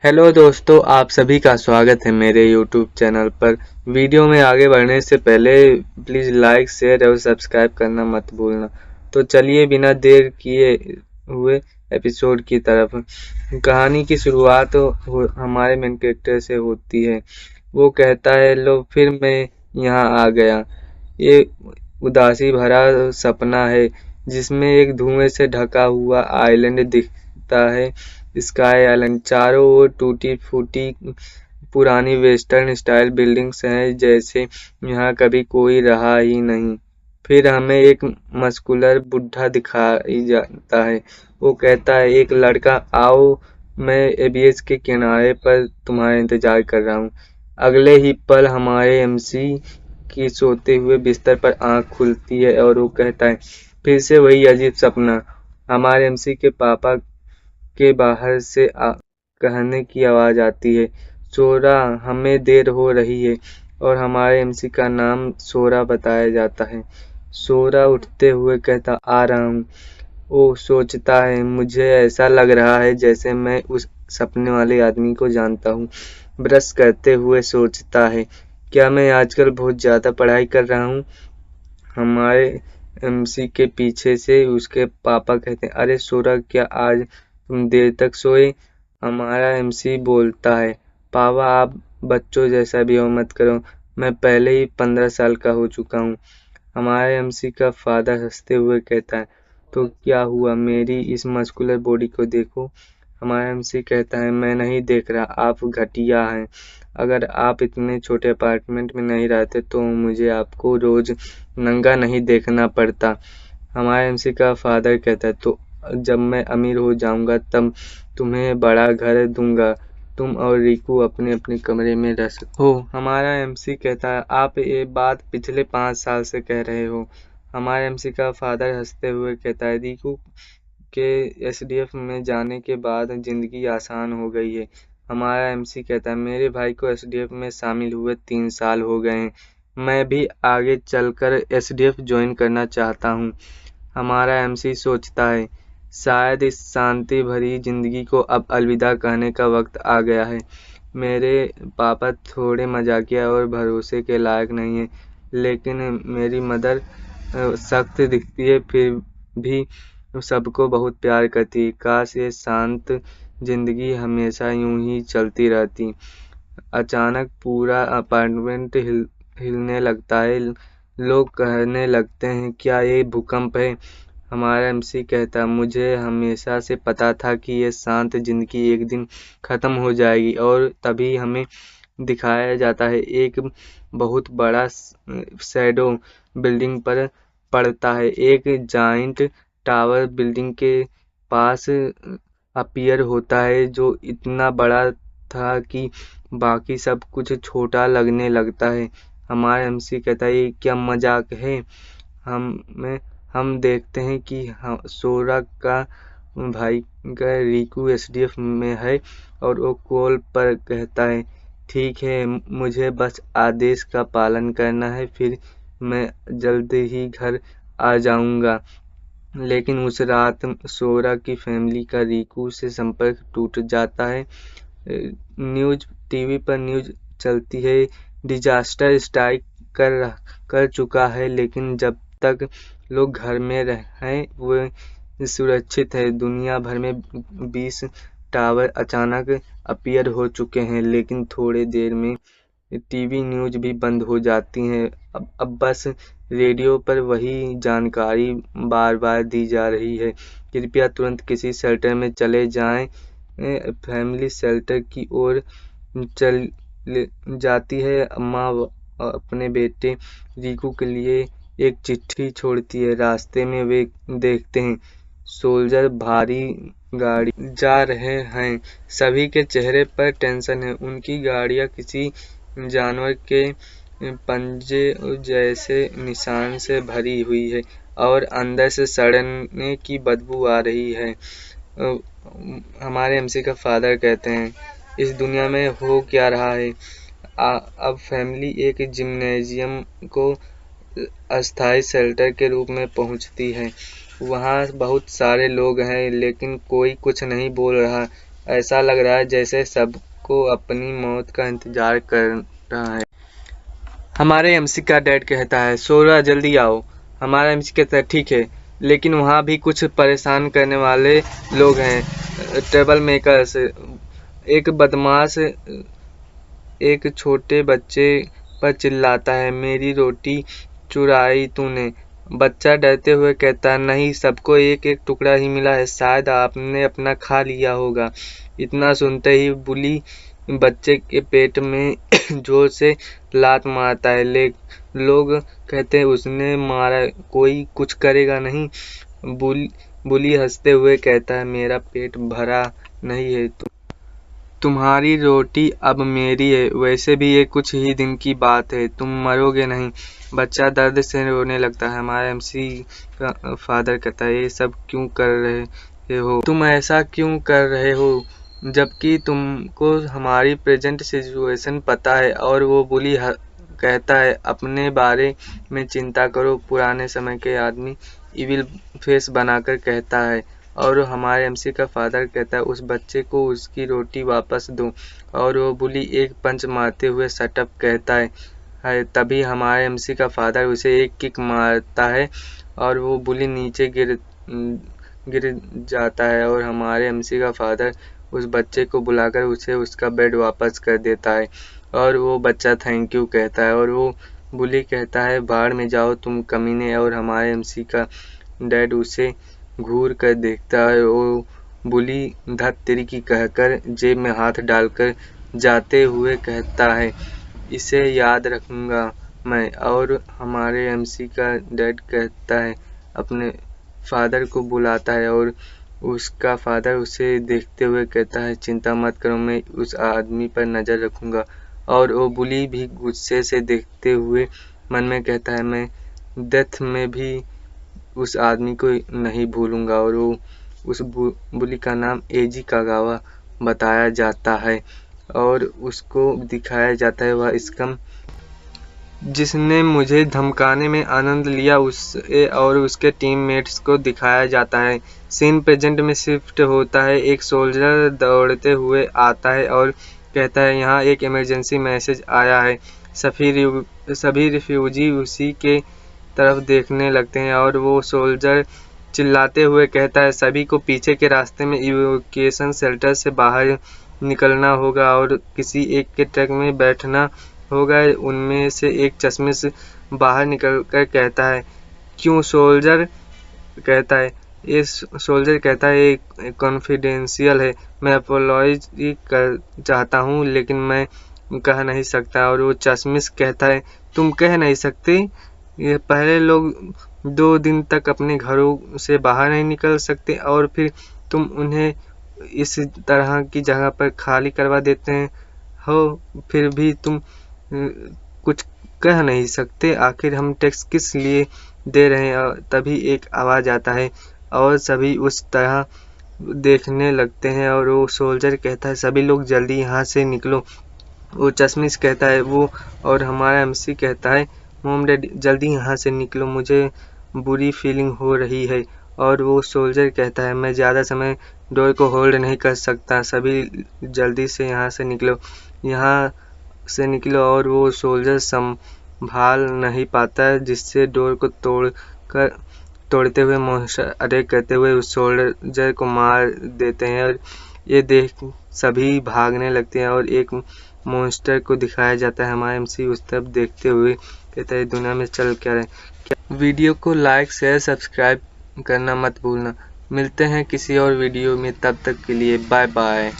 Hello दोस्तों, आप सभी का स्वागत है मेरे यूट्यूब चैनल पर। वीडियो में आगे बढ़ने से पहले प्लीज़ लाइक, शेयर और सब्सक्राइब करना मत भूलना। तो चलिए बिना देर किए हुए एपिसोड की तरफ। कहानी की शुरुआत हमारे मेन कैरेक्टर से होती है। वो कहता है, लो फिर मैं यहाँ आ गया। ये उदासी भरा सपना है जिसमें एक धुएं से ढका हुआ आइलैंड दिखता है। स्काई आइलैंड चारों ओर टूटी फूटी पुरानी वेस्टर्न स्टाइल बिल्डिंग्स हैं, जैसे यहाँ कभी कोई रहा ही नहीं। फिर हमें एक मस्कुलर बुढ़ा दिखाई जाता है। वो कहता है, एक लड़का, आओ, मैं एबीएस के किनारे पर तुम्हारा इंतजार कर रहा हूँ। अगले ही पल हमारे एमसी की सोते हुए बिस्तर पर आंख खुलती है और वो कहता है, फिर से वही अजीब सपना। हमारे एमसी के पापा के बाहर से कहने की आवाज़ आती है, सोरा, हमें देर हो रही है। और हमारे एमसी का नाम सोरा बताया जाता है। सोरा उठते हुए कहता, आ रहा हूँ। वो सोचता है, मुझे ऐसा लग रहा है जैसे मैं उस सपने वाले आदमी को जानता हूँ। ब्रश करते हुए सोचता है, क्या मैं आजकल बहुत ज़्यादा पढ़ाई कर रहा हूँ। हमारे एमसी के पीछे से उसके पापा कहते हैं, अरे सोरा, क्या आज तुम देर तक सोए। हमारा एमसी बोलता है, पापा आप बच्चों जैसा बिहेव मत करो, मैं पहले ही 15 साल का हो चुका हूँ। हमारे एमसी का फादर हंसते हुए कहता है, तो क्या हुआ, मेरी इस मस्कुलर बॉडी को देखो। हमारा एमसी कहता है, मैं नहीं देख रहा, आप घटिया हैं। अगर आप इतने छोटे अपार्टमेंट में नहीं रहते तो मुझे आपको रोज नंगा नहीं देखना पड़ता। हमारे एमसी का फादर कहता है, तो जब मैं अमीर हो जाऊंगा तब तुम्हें बड़ा घर दूंगा, तुम और रिकू अपने अपने कमरे में रह सकते हो। हमारा एमसी कहता है, आप ये बात पिछले 5 साल से कह रहे हो। हमारे एमसी का फादर हंसते हुए कहता है, रिकू के एसडीएफ में जाने के बाद जिंदगी आसान हो गई है। हमारा एमसी कहता है, मेरे भाई को एसडीएफ में शामिल हुए 3 साल हो गए हैं। मैं भी आगे चलकर एसडीएफ ज्वाइन करना चाहता हूँ। हमारा एमसी सोचता है, शायद इस शांति भरी जिंदगी को अब अलविदा कहने का वक्त आ गया है। मेरे पापा थोड़े मजाकिया और भरोसे के लायक नहीं है, लेकिन मेरी मदर सख्त दिखती है, फिर भी सबको बहुत प्यार करती है। काश ये शांत जिंदगी हमेशा यूं ही चलती रहती। अचानक पूरा अपार्टमेंट हिलने लगता है। लोग कहने लगते हैं, क्या ये भूकंप है। हमारा एमसी कहता, मुझे हमेशा से पता था कि ये शांत जिंदगी एक दिन खत्म हो जाएगी। और तभी हमें दिखाया जाता है, एक बहुत बड़ा शैडो बिल्डिंग पर पड़ता है। एक जाइंट टावर बिल्डिंग के पास अपीयर होता है, जो इतना बड़ा था कि बाकी सब कुछ छोटा लगने लगता है। हमारा एमसी कहता है, ये क्या मजाक है। हमें हम देखते हैं कि सोरा का भाई का रिकू एसडीएफ में है और वो कॉल पर कहता है, ठीक है, मुझे बस आदेश का पालन करना है, फिर मैं जल्द ही घर आ जाऊंगा। लेकिन उस रात सोरा की फैमिली का रिकू से संपर्क टूट जाता है। न्यूज टीवी पर न्यूज चलती है, डिजास्टर स्ट्राइक कर कर चुका है, लेकिन जब तक लोग घर में रहें वो सुरक्षित है। दुनिया भर में 20 टावर अचानक अपीयर हो चुके हैं, लेकिन थोड़ी देर में टीवी न्यूज भी बंद हो जाती हैं। अब बस रेडियो पर वही जानकारी बार बार दी जा रही है, कृपया तुरंत किसी शेल्टर में चले जाएं। फैमिली शेल्टर की ओर चल जाती है। अम्मा अपने बेटे रिकू के लिए एक चिट्ठी छोड़ती है। रास्ते में वे देखते हैं सोल्जर भारी गाड़ी जा रहे हैं। सभी के चेहरे पर टेंशन है। उनकी गाड़ियां किसी जानवर के पंजे जैसे निशान से भरी हुई है और अंदर से सड़ने की बदबू आ रही है। हमारे एमसी का फादर कहते हैं, इस दुनिया में हो क्या रहा है। अब फैमिली एक जिम्नेजियम को अस्थायी शेल्टर के रूप में पहुंचती है। वहां बहुत सारे लोग हैं, लेकिन कोई कुछ नहीं बोल रहा। ऐसा लग रहा है जैसे सबको अपनी मौत का इंतजार कर रहा है। हमारे एमसी का डैड कहता है, सोरा जल्दी आओ। हमारा एमसी कहता है, ठीक है, लेकिन वहाँ भी कुछ परेशान करने वाले लोग हैं, ट्रबल मेकर्स। एक बदमाश एक छोटे बच्चे पर चिल्लाता है, मेरी रोटी चुराई तूने। बच्चा डरते हुए कहता है, नहीं, सबको एक एक टुकड़ा ही मिला है, शायद आपने अपना खा लिया होगा। इतना सुनते ही बुली बच्चे के पेट में जोर से लात मारता है। लोग कहते हैं, उसने मारा, कोई कुछ करेगा नहीं। बुली हंसते हुए कहता है, मेरा पेट भरा नहीं है, तुम्हारी रोटी अब मेरी है। वैसे भी ये कुछ ही दिन की बात है, तुम मरोगे नहीं। बच्चा दर्द से रोने लगता है। हमारा एमसी का फादर कहता है, ये सब क्यों कर रहे हो? तुम ऐसा क्यों कर रहे हो जबकि तुमको हमारी प्रेजेंट सिचुएशन पता है? और वो बुली कहता है, अपने बारे में चिंता करो। पुराने समय के आदमी इविल फेस बनाकर कहता है। और हमारे एमसी का फादर कहता है, उस बच्चे को उसकी रोटी वापस दो। और वो बुली एक पंच मारते हुए शटअप कहता है। तभी हमारे एमसी का फादर उसे एक किक मारता है और वो बुली नीचे गिर जाता है। और हमारे एमसी का फादर उस बच्चे को बुलाकर उसे उसका बेड वापस कर देता है और वो बच्चा थैंक यू कहता है। और वो बुली कहता है, बाहर में जाओ तुम कमीने। और हमारे एमसी का डैड उसे घूर कर देखता है। वो बुली धत तेरी की कहकर जेब में हाथ डालकर जाते हुए कहता है, इसे याद रखूंगा मैं। और हमारे एमसी का डैड कहता है, अपने फादर को बुलाता है और उसका फादर उसे देखते हुए कहता है, चिंता मत करो, मैं उस आदमी पर नज़र रखूंगा। और वो बुली भी गुस्से से देखते हुए मन में कहता है, मैं डेथ में भी उस आदमी को नहीं भूलूंगा। और वो उस बुली का नाम एजी कागावा बताया जाता है और उसको दिखाया जाता है वह स्कम जिसने मुझे धमकाने में आनंद लिया, उसे और उसके टीममेट्स को दिखाया जाता है। सीन प्रेजेंट में शिफ्ट होता है। एक सोल्जर दौड़ते हुए आता है और कहता है, यहाँ एक इमरजेंसी मैसेज आया है। सभी रिफ्यूजी उसी के तरफ देखने लगते हैं और वो सोल्जर चिल्लाते हुए कहता है, सभी को पीछे के रास्ते में इवैक्यूएशन शेल्टर से बाहर निकलना होगा और किसी एक के ट्रक में बैठना होगा। उनमें से एक चश्मे से बाहर निकलकर कहता है, क्यों सोल्जर? कहता है, ये सोल्जर कहता है, ये कॉन्फिडेंशियल है, मैं अपोलॉजी कर चाहता हूँ लेकिन मैं कह नहीं सकता। और वो चश्मिश कहता है, तुम कह नहीं सकते? ये पहले लोग 2 दिन तक अपने घरों से बाहर नहीं निकल सकते और फिर तुम उन्हें इस तरह की जगह पर खाली करवा देते हो, फिर भी तुम कुछ कह नहीं सकते। आखिर हम टैक्स किस लिए दे रहे हैं? तभी एक आवाज़ आता है और सभी उस तरह देखने लगते हैं और वो सोल्जर कहता है, सभी लोग जल्दी यहाँ से निकलो। वो चश्मिश कहता है, वो और हमारा एमसी कहता है, मोम डैडी जल्दी यहाँ से निकलो, मुझे बुरी फीलिंग हो रही है। और वो सोल्जर कहता है, मैं ज़्यादा समय डोर को होल्ड नहीं कर सकता, सभी जल्दी से यहाँ से निकलो, यहाँ से निकलो। और वो सोल्जर संभाल नहीं पाता जिससे डोर को तोड़ते हुए मॉन्स्टर अटैक करते हुए उस सोल्जर को मार देते हैं। और ये देख सभी भागने लगते हैं और एक मॉन्स्टर को दिखाया जाता है। हमारा एमसी उस तरफ देखते हुए कहता है, दुनिया में चल क्या रहे। वीडियो को लाइक शेयर सब्सक्राइब करना मत भूलना। मिलते हैं किसी और वीडियो में, तब तक के लिए बाय बाय।